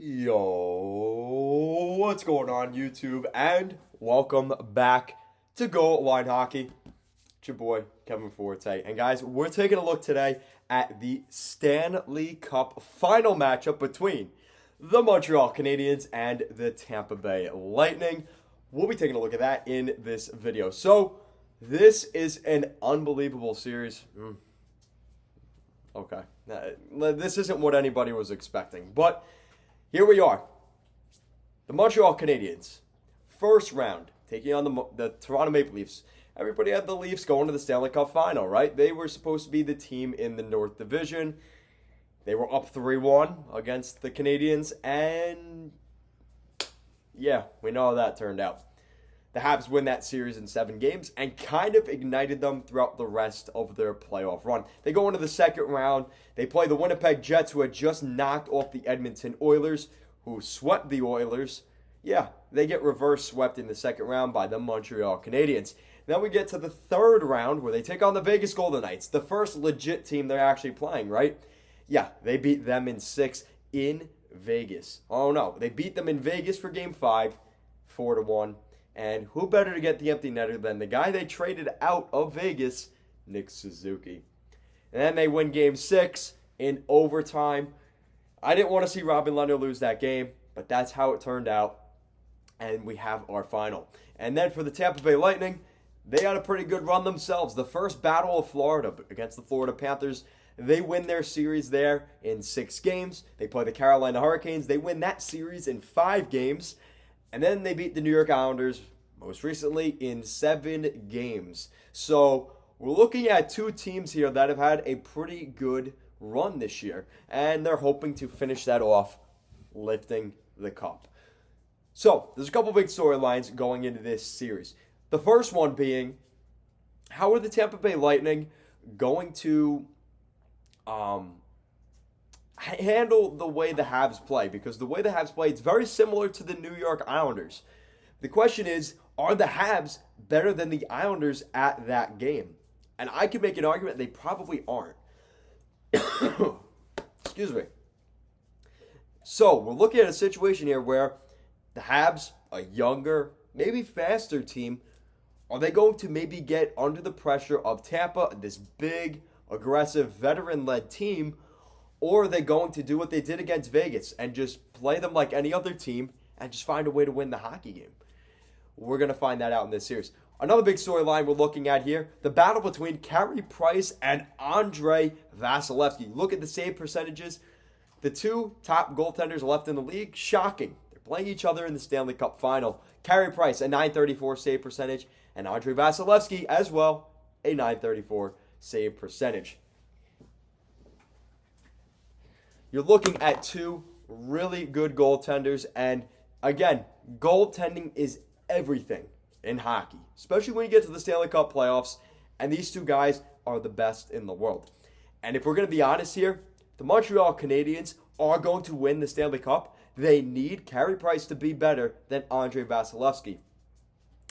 Yo, what's going on YouTube? And welcome back to Go Line Hockey. It's your boy, Kevin Forte. And guys, we're taking a look today at the Stanley Cup final matchup between the Montreal Canadiens and the Tampa Bay Lightning. We'll be taking a look at that in this video. So, this is an unbelievable series. Okay. This isn't what anybody was expecting, but here we are. The Montreal Canadiens, first round, taking on the Toronto Maple Leafs. Everybody had the Leafs going to the Stanley Cup Final, right? They were supposed to be the team in the North Division. They were up 3-1 against the Canadiens, and yeah, we know how that turned out. The Habs win that series in 7 games and kind of ignited them throughout the rest of their playoff run. They go into the second round. They play the Winnipeg Jets, who had just knocked off the Edmonton Oilers, who swept the Oilers. Yeah, they get reverse swept in the second round by the Montreal Canadiens. Then we get to the third round where they take on the Vegas Golden Knights, the first legit team they're actually playing, right? Yeah, they beat them in 6 in Vegas. Oh no, they beat them in Vegas for Game 5, 4-1. And who better to get the empty netter than the guy they traded out of Vegas, Nick Suzuki. And then they win Game 6 in overtime. I didn't want to see Robin Lehner lose that game, but that's how it turned out. And we have our final. And then for the Tampa Bay Lightning, they had a pretty good run themselves. The first Battle of Florida against the Florida Panthers. They win their series there in 6 games. They play the Carolina Hurricanes. They win that series in 5 games. And then they beat the New York Islanders, most recently, in 7 games. So we're looking at 2 teams here that have had a pretty good run this year. And they're hoping to finish that off lifting the cup. So there's a couple big storylines going into this series. The first one being, how are the Tampa Bay Lightning going to handle the way the Habs play? Because the way the Habs play, it's very similar to the New York Islanders. The question is, are the Habs better than the Islanders at that game? And I could make an argument they probably aren't. Excuse me. So, we're looking at a situation here where the Habs, a younger, maybe faster team, are they going to maybe get under the pressure of Tampa, this big, aggressive, veteran-led team, or are they going to do what they did against Vegas and just play them like any other team and just find a way to win the hockey game? We're going to find that out in this series. Another big storyline we're looking at here, the battle between Carrie Price and Andre Vasilevsky. Look at the save percentages. The 2 top goaltenders left in the league, shocking. They're playing each other in the Stanley Cup Final. Carrie Price, a .934 save percentage, and Andre Vasilevsky as well, a .934 save percentage. You're looking at 2 really good goaltenders, and again, goaltending is everything in hockey, especially when you get to the Stanley Cup playoffs, and these 2 guys are the best in the world. And if we're going to be honest here, the Montreal Canadiens are going to win the Stanley Cup. They need Carey Price to be better than Andre Vasilevsky.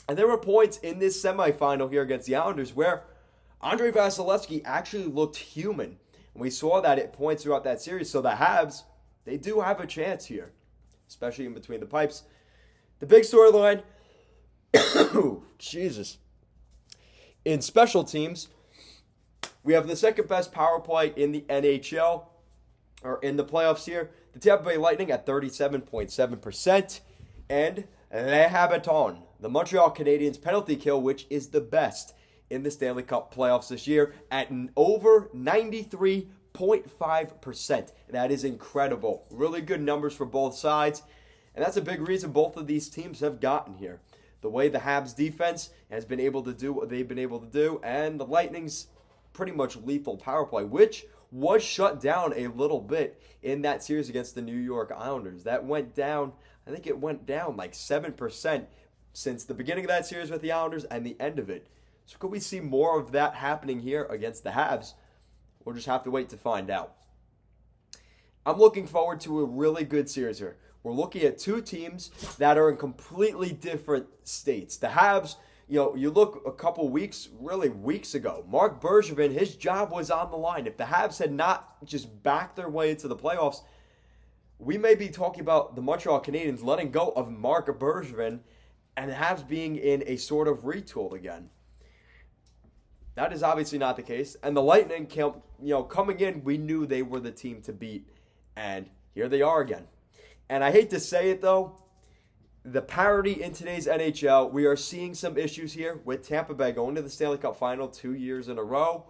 And there were points in this semifinal here against the Islanders where Andre Vasilevsky actually looked human. We saw that at points throughout that series. So the Habs, they do have a chance here, especially in between the pipes. The big storyline, Jesus. In special teams, we have the second best power play in the NHL, or in the playoffs here. The Tampa Bay Lightning at 37.7%. And Le Habiton, the Montreal Canadiens penalty kill, which is the best in the Stanley Cup playoffs this year at an over 93.5%. That is incredible. Really good numbers for both sides. And that's a big reason both of these teams have gotten here. The way the Habs defense has been able to do what they've been able to do, and the Lightning's pretty much lethal power play, which was shut down a little bit in that series against the New York Islanders. That went down, I think it went down like 7% since the beginning of that series with the Islanders and the end of it. So could we see more of that happening here against the Habs? We'll just have to wait to find out. I'm looking forward to a really good series here. We're looking at 2 teams that are in completely different states. The Habs, you look a couple weeks ago, Mark Bergevin, his job was on the line. If the Habs had not just backed their way into the playoffs, we may be talking about the Montreal Canadiens letting go of Marc Bergevin and Habs being in a sort of retool again. That is obviously not the case. And the Lightning, coming in, we knew they were the team to beat. And here they are again. And I hate to say it, though, the parity in today's NHL, we are seeing some issues here with Tampa Bay going to the Stanley Cup Final 2 years in a row.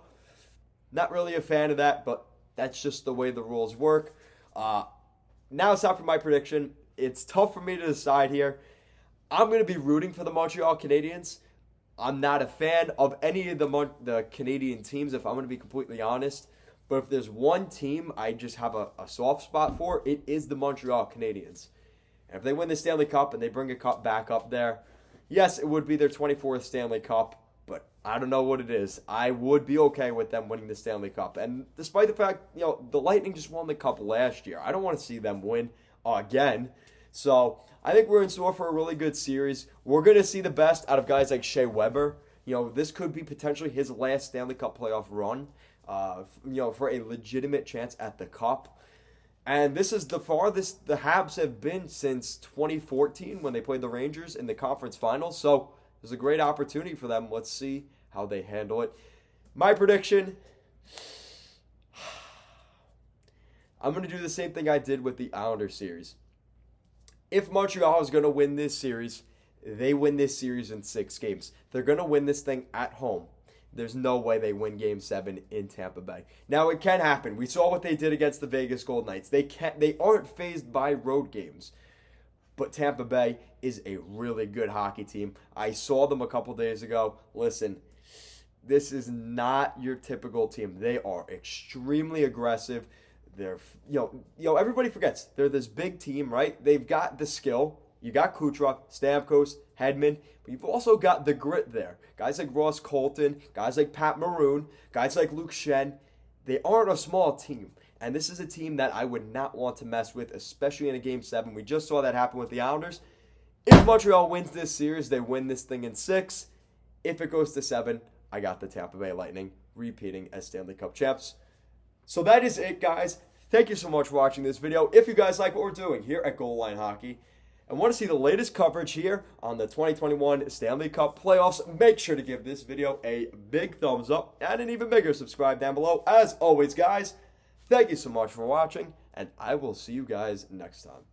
Not really a fan of that, but that's just the way the rules work. Now it's time for my prediction. It's tough for me to decide here. I'm going to be rooting for the Montreal Canadiens. I'm not a fan of any of the Canadian teams, if I'm going to be completely honest. But if there's one team I just have a soft spot for, it is the Montreal Canadiens. And if they win the Stanley Cup and they bring a cup back up there, yes, it would be their 24th Stanley Cup, but I don't know what it is. I would be okay with them winning the Stanley Cup. And despite the fact, the Lightning just won the Cup last year, I don't want to see them win again. So I think we're in store for a really good series. We're going to see the best out of guys like Shea Weber. This could be potentially his last Stanley Cup playoff run, for a legitimate chance at the Cup. And this is the farthest the Habs have been since 2014 when they played the Rangers in the conference finals. So there's a great opportunity for them. Let's see how they handle it. My prediction, I'm going to do the same thing I did with the Islanders series. If Montreal is going to win this series, they win this series in 6 games. They're going to win this thing at home. There's no way they win Game 7 in Tampa Bay. Now, it can happen. We saw what they did against the Vegas Golden Knights. They aren't fazed by road games. But Tampa Bay is a really good hockey team. I saw them a couple days ago. Listen, this is not your typical team. They are extremely aggressive. They're, everybody forgets. They're this big team, right? They've got the skill. You got Kucherov, Stamkos, Hedman, but you've also got the grit there. Guys like Ross Colton, guys like Pat Maroon, guys like Luke Schenn. They aren't a small team, and this is a team that I would not want to mess with, especially in a Game 7. We just saw that happen with the Islanders. If Montreal wins this series, they win this thing in 6. If it goes to 7, I got the Tampa Bay Lightning repeating as Stanley Cup champs. So that is it, guys. Thank you so much for watching this video. If you guys like what we're doing here at Goal Line Hockey and want to see the latest coverage here on the 2021 Stanley Cup playoffs, make sure to give this video a big thumbs up and an even bigger subscribe down below. As always, guys, thank you so much for watching, and I will see you guys next time.